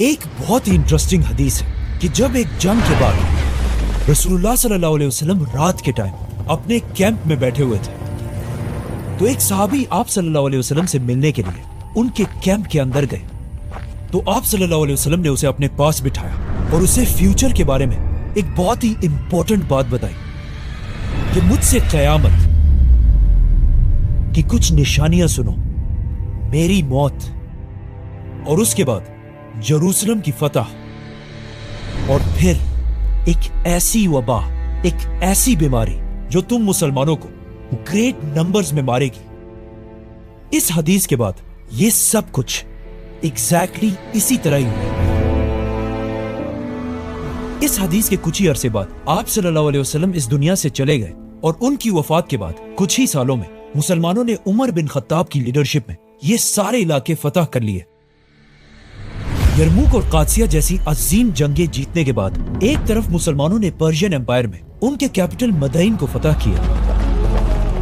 एक बहुत ही इंटरेस्टिंग हदीस है कि जब एक जंग के बाद रसूलुल्लाह सल्लल्लाहु अलैहि वसल्लम रात के टाइम अपने कैंप में बैठे हुए थे, तो एक सहाबी आप सल्लल्लाहु अलैहि वसल्लम से मिलने के लिए उनके कैंप के अंदर गए। तो आप सल्लल्लाहु अलैहि वसल्लम ने उसे अपने पास बिठाया और उसे फ्यूचर के बारे में एक बहुत ही इंपॉर्टेंट बात बताई कि मुझसे क़यामत की कुछ निशानियां सुनो, मेरी मौत और उसके बाद यरूशलेम की फतह, और फिर एक ऐसी वबा, एक ऐसी बीमारी जो तुम मुसलमानों को ग्रेट नंबर्स में मारेगी। इस हदीस के बाद ये सब कुछ एग्जैक्टली इसी तरह ही हुआ। इस हदीस के कुछ ही अरसे बाद आप सल्लल्लाहु अलैहि वसल्लम इस दुनिया से चले गए और उनकी वफात के बाद कुछ ही सालों में मुसलमानों ने उमर बिन खत्ताब की लीडरशिप में ये सारे इलाके फतह कर लिए। यरमुक और कादसिया जैसी अजीम जंगें जीतने के बाद एक तरफ मुसलमानों ने पर्शियन एम्पायर में उनके कैपिटल मदईन को फतह किया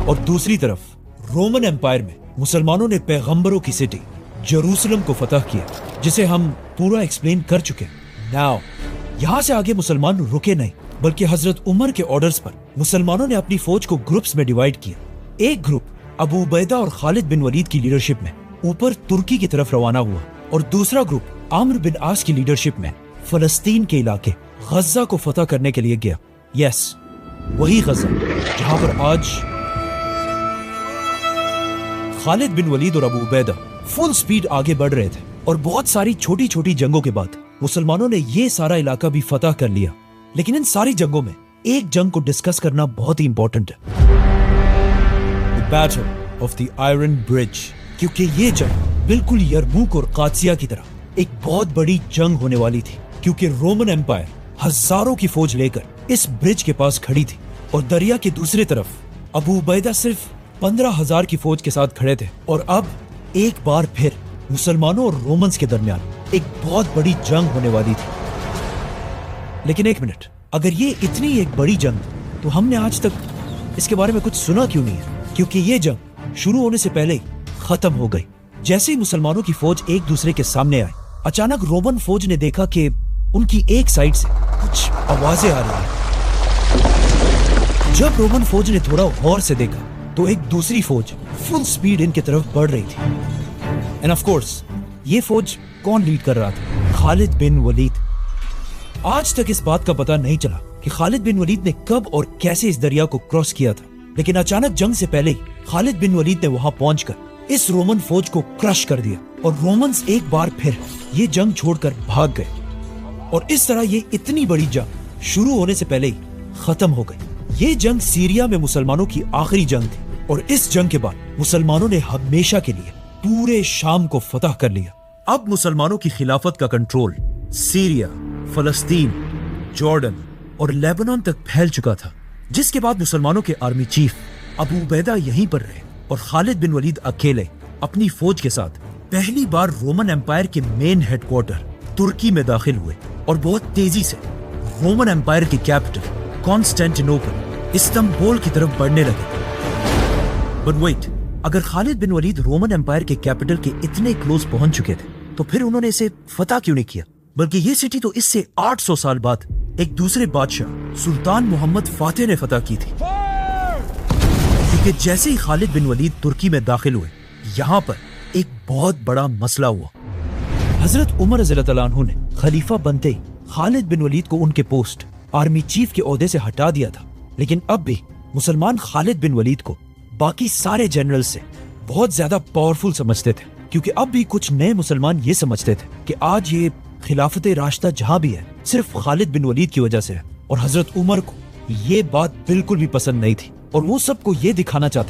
और दूसरी तरफ रोमन एम्पायर में मुसलमानों ने पैगंबरों की सिटी यरूशलेम को फतह किया, जिसे हम पूरा एक्सप्लेन कर चुके हैं। नाउ यहाँ से आगे मुसलमान रुके नहीं, बल्कि हजरत उमर के ऑर्डर्स पर मुसलमानों ने अपनी फौज को ग्रुप्स में डिवाइड किया। एक ग्रुप अबू उबैदा और खालिद बिन वलीद की लीडरशिप में ऊपर तुर्की की तरफ रवाना हुआ और दूसरा ग्रुप आमिर बिन आस की लीडरशिप में फलस्तीन के इलाके गजा को फतह करने के लिए गया। यस, वही गजा जहां पर आज खालिद बिन वलीद और अबू उबैदा फुल स्पीड आगे बढ़ रहे थे। और बहुत सारी छोटी छोटी जंगों के बाद मुसलमानों ने ये सारा इलाका भी फतह कर लिया। लेकिन इन सारी जंगों में एक जंग को डिस्कस करना बहुत ही इंपॉर्टेंट है, the battle of the iron bridge, क्योंकि ये जंग बिल्कुल यरमुक और कादसिया की तरह एक बहुत बड़ी जंग होने वाली थी। क्योंकि रोमन एम्पायर हजारों की फौज लेकर इस ब्रिज के पास खड़ी थी और दरिया के दूसरी तरफ अबू उबैदा सिर्फ 15,000 की फौज के साथ खड़े थे। और अब एक बार फिर मुसलमानों और रोमन्स के दरमियान एक बहुत बड़ी जंग होने वाली थी। लेकिन एक मिनट, अगर ये इतनी एक बड़ी जंग, तो हमने आज तक इसके बारे में कुछ सुना क्यों नहीं है? क्योंकि ये जंग शुरू होने से पहले ही खत्म हो गई। जैसे ही मुसलमानों की फौज एक दूसरे के सामने आई, अचानक रोमन फौज ने देखा कि उनकी एक साइड से कुछ आवाजें आ रही हैं। जब रोमन फौज ने थोड़ा गौर से देखा तो एक दूसरी फौज फुल स्पीड इनकी तरफ बढ़ रही थी। एंड ऑफ कोर्स ये फौज कौन लीड कर रहा था? खालिद बिन वलीद। आज तक इस बात का पता नहीं चला कि खालिद बिन वलीद ने कब और कैसे इस दरिया को क्रॉस किया था। लेकिन अचानक जंग से पहले ही खालिद बिन वलीद ने वहां पहुंचकर इस रोमन फौज को क्रश कर दिया और रोमन्स एक बार फिर ये जंग छोड़कर भाग गए। और इस तरह ये इतनी बड़ी जंग शुरू होने से पहले ही खत्म हो गई। ये जंग सीरिया में मुसलमानों की आखिरी जंग थी और इस जंग के बाद मुसलमानों ने हमेशा के लिए पूरे शाम को फतह कर लिया। अब मुसलमानों की खिलाफत का कंट्रोल सीरिया, फलस्तीन, जॉर्डन और लेबनान तक फैल चुका था। जिसके बाद मुसलमानों के आर्मी चीफ अबू उबैदा यहीं पर रहे और खालिद बिन वलीद अकेले अपनी फौज के साथ पहली बार रोमन एम्पायर के मेन हेडक्वार्टर तुर्की में दाखिल हुए और बहुत तेजी से रोमन एम्पायर की कैपिटल कॉन्स्टेंटिनोपल, इस्तांबुल की तरफ बढ़ने लगे। बट वेट, अगर खालिद बिन वलीद रोमन एम्पायर के कैपिटल के इतने क्लोज पहुंच चुके थे, तो फिर उन्होंने इसे फतह क्यों नहीं किया? बल्कि ये सिटी तो इससे 800 साल बाद एक दूसरे बादशाह सुल्तान मोहम्मद फातेह ने फतह की थी। क्योंकि जैसे ही खालिद बिन वलीद तुर्की में दाखिल हुए, यहाँ पर एक बहुत बड़ा मसला हुआ। हजरत उमर रज़ियल्लाहु अन्हु ने खलीफा बनते ही खालिद बिन वलीद को उनके पोस्ट आर्मी चीफ के ओहदे से हटा दिया था। लेकिन अब भी मुसलमान खालिद बिन वलीद को बाकी सारे जनरल से बहुत ज्यादा पावरफुल समझते थे, क्योंकि अब भी कुछ नए मुसलमान ये समझते थे कि आज ये खिलाफत राशिदा जहां भी है सिर्फ खालिद बिन वलीद की वजह से है। और हजरत उमर को ये बात बिल्कुल भी पसंद नहीं थी और वो सबको ये दिखाना चाहते